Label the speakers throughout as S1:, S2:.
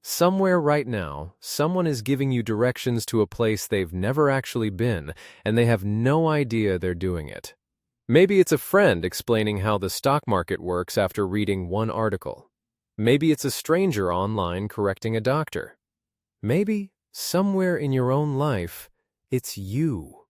S1: Somewhere right now, someone is giving you directions to a place they've never actually been, and they have no idea they're doing it. Maybe it's a friend explaining how the stock market works after reading one article. Maybe it's a stranger online correcting a doctor. Maybe, somewhere in your own life, it's you.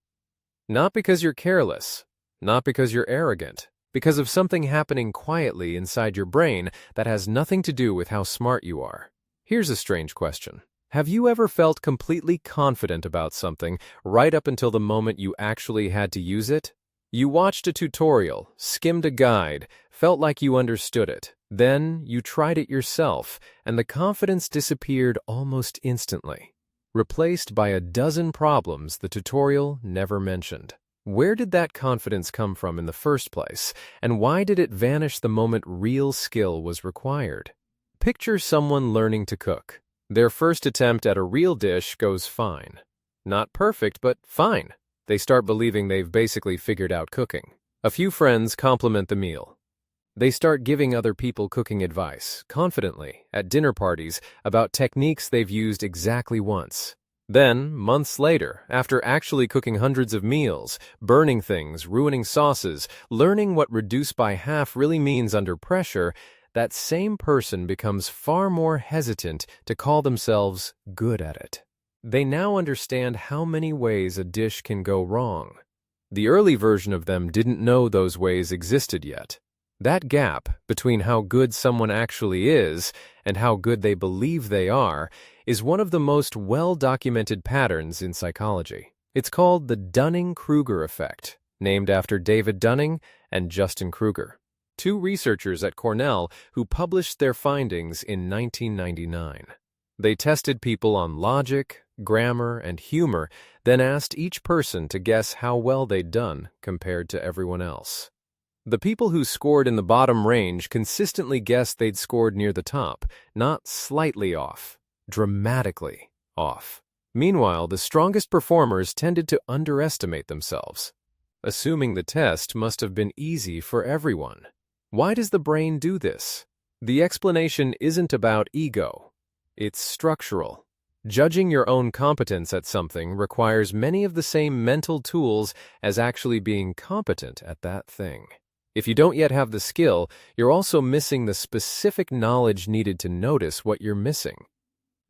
S1: Not because you're careless, not because you're arrogant, because of something happening quietly inside your brain that has nothing to do with how smart you are. Here's a strange question. Have you ever felt completely confident about something right up until the moment you actually had to use it? You watched a tutorial, skimmed a guide, felt like you understood it. Then you tried it yourself, and the confidence disappeared almost instantly, replaced by a dozen problems the tutorial never mentioned. Where did that confidence come from in the first place, and why did it vanish the moment real skill was required? Picture someone learning to cook. Their first attempt at a real dish goes fine. Not perfect, but fine. They start believing they've basically figured out cooking. A few friends compliment the meal. They start giving other people cooking advice, confidently, at dinner parties, about techniques they've used exactly once. Then, months later, after actually cooking hundreds of meals, burning things, ruining sauces, learning what reduce by half really means under pressure, that same person becomes far more hesitant to call themselves good at it. They now understand how many ways a dish can go wrong. The early version of them didn't know those ways existed yet. That gap between how good someone actually is and how good they believe they are is one of the most well-documented patterns in psychology. It's called the Dunning-Kruger effect, named after David Dunning and Justin Kruger, two researchers at Cornell who published their findings in 1999. They tested people on logic, grammar, and humor, then asked each person to guess how well they'd done compared to everyone else. The people who scored in the bottom range consistently guessed they'd scored near the top, not slightly off, dramatically off. Meanwhile, the strongest performers tended to underestimate themselves, assuming the test must have been easy for everyone. Why does the brain do this? The explanation isn't about ego. It's structural. Judging your own competence at something requires many of the same mental tools as actually being competent at that thing. If you don't yet have the skill, you're also missing the specific knowledge needed to notice what you're missing.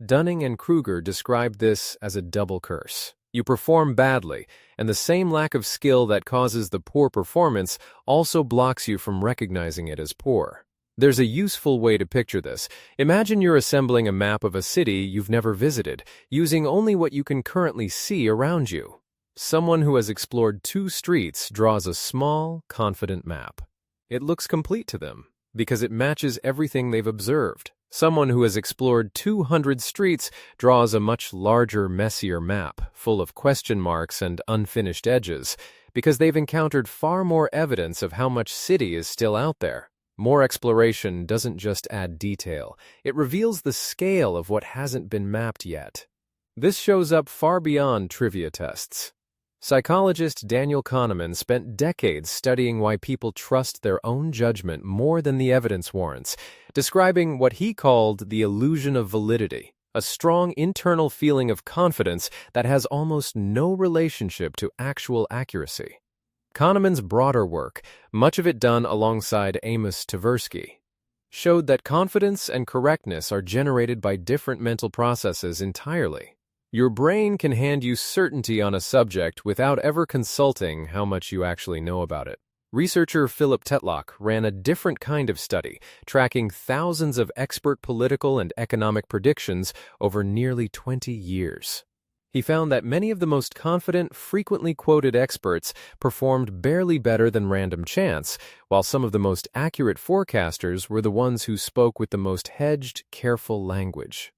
S1: Dunning and Kruger described this as a double curse. You perform badly, and the same lack of skill that causes the poor performance also blocks you from recognizing it as poor. There's a useful way to picture this. Imagine you're assembling a map of a city you've never visited, using only what you can currently see around you. Someone who has explored 2 streets draws a small, confident map. It looks complete to them, because it matches everything they've observed. Someone who has explored 200 streets draws a much larger, messier map, full of question marks and unfinished edges, because they've encountered far more evidence of how much city is still out there. More exploration doesn't just add detail, it reveals the scale of what hasn't been mapped yet. This shows up far beyond trivia tests. Psychologist Daniel Kahneman spent decades studying why people trust their own judgment more than the evidence warrants, describing what he called the illusion of validity, a strong internal feeling of confidence that has almost no relationship to actual accuracy. Kahneman's broader work, much of it done alongside Amos Tversky, showed that confidence and correctness are generated by different mental processes entirely. Your brain can hand you certainty on a subject without ever consulting how much you actually know about it. Researcher Philip Tetlock ran a different kind of study, tracking thousands of expert political and economic predictions over nearly 20 years. He found that many of the most confident, frequently quoted experts performed barely better than random chance, while some of the most accurate forecasters were the ones who spoke with the most hedged, careful language.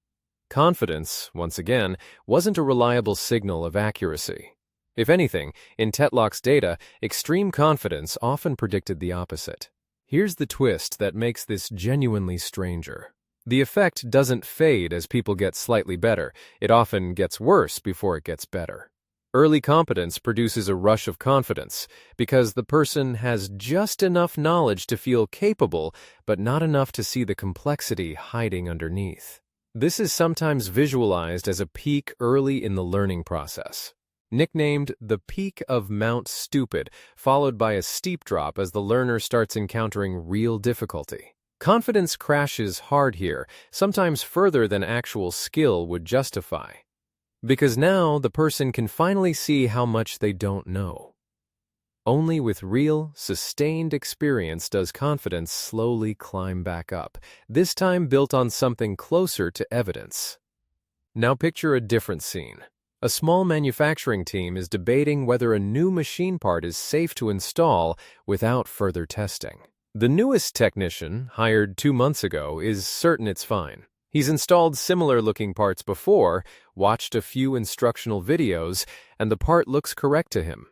S1: Confidence, once again, wasn't a reliable signal of accuracy. If anything, in Tetlock's data, extreme confidence often predicted the opposite. Here's the twist that makes this genuinely stranger. The effect doesn't fade as people get slightly better. It often gets worse before it gets better. Early competence produces a rush of confidence because the person has just enough knowledge to feel capable, but not enough to see the complexity hiding underneath. This is sometimes visualized as a peak early in the learning process. Nicknamed the peak of Mount Stupid, followed by a steep drop as the learner starts encountering real difficulty. Confidence crashes hard here, sometimes further than actual skill would justify. Because now the person can finally see how much they don't know. Only with real, sustained experience does confidence slowly climb back up, this time built on something closer to evidence. Now picture a different scene. A small manufacturing team is debating whether a new machine part is safe to install without further testing. The newest technician, hired 2 months ago, is certain it's fine. He's installed similar-looking parts before, watched a few instructional videos, and the part looks correct to him.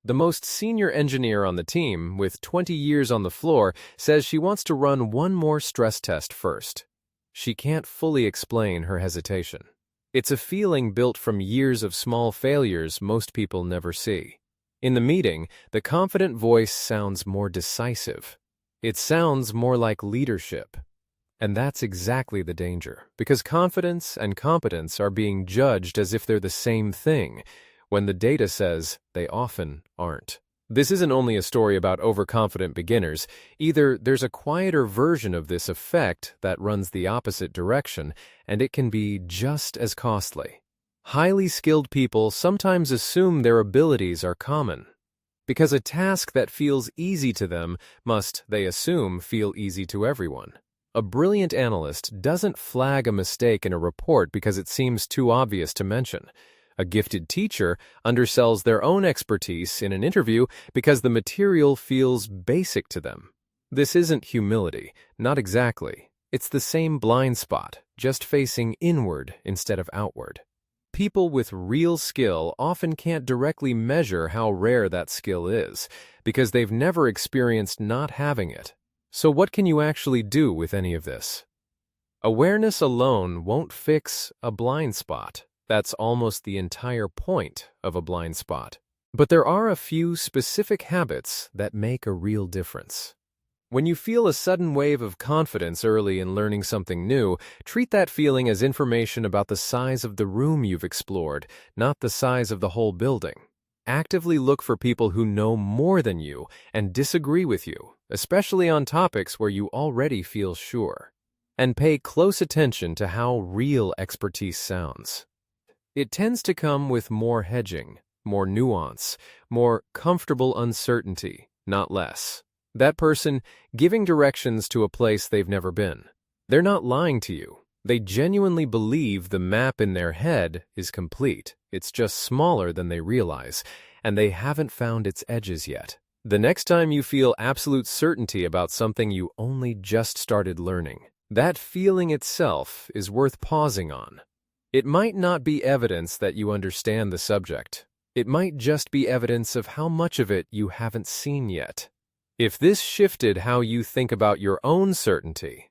S1: The most senior engineer on the team, with 20 years on the floor, says she wants to run one more stress test first. She can't fully explain her hesitation. It's a feeling built from years of small failures most people never see. In the meeting, the confident voice sounds more decisive. It sounds more like leadership. And that's exactly the danger, because confidence and competence are being judged as if they're the same thing, when the data says they often aren't. This isn't only a story about overconfident beginners. Either there's a quieter version of this effect that runs the opposite direction, and it can be just as costly. Highly skilled people sometimes assume their abilities are common, because a task that feels easy to them must, they assume, feel easy to everyone. A brilliant analyst doesn't flag a mistake in a report because it seems too obvious to mention. A gifted teacher undersells their own expertise in an interview because the material feels basic to them. This isn't humility, not exactly. It's the same blind spot, just facing inward instead of outward. People with real skill often can't directly measure how rare that skill is, because they've never experienced not having it. So what can you actually do with any of this? Awareness alone won't fix a blind spot. That's almost the entire point of a blind spot. But there are a few specific habits that make a real difference. When you feel a sudden wave of confidence early in learning something new, treat that feeling as information about the size of the room you've explored, not the size of the whole building. Actively look for people who know more than you and disagree with you, especially on topics where you already feel sure. And pay close attention to how real expertise sounds. It tends to come with more hedging, more nuance, more comfortable uncertainty, not less. That person giving directions to a place they've never been. They're not lying to you. They genuinely believe the map in their head is complete. It's just smaller than they realize, and they haven't found its edges yet. The next time you feel absolute certainty about something you only just started learning, that feeling itself is worth pausing on. It might not be evidence that you understand the subject. It might just be evidence of how much of it you haven't seen yet. If this shifted how you think about your own certainty,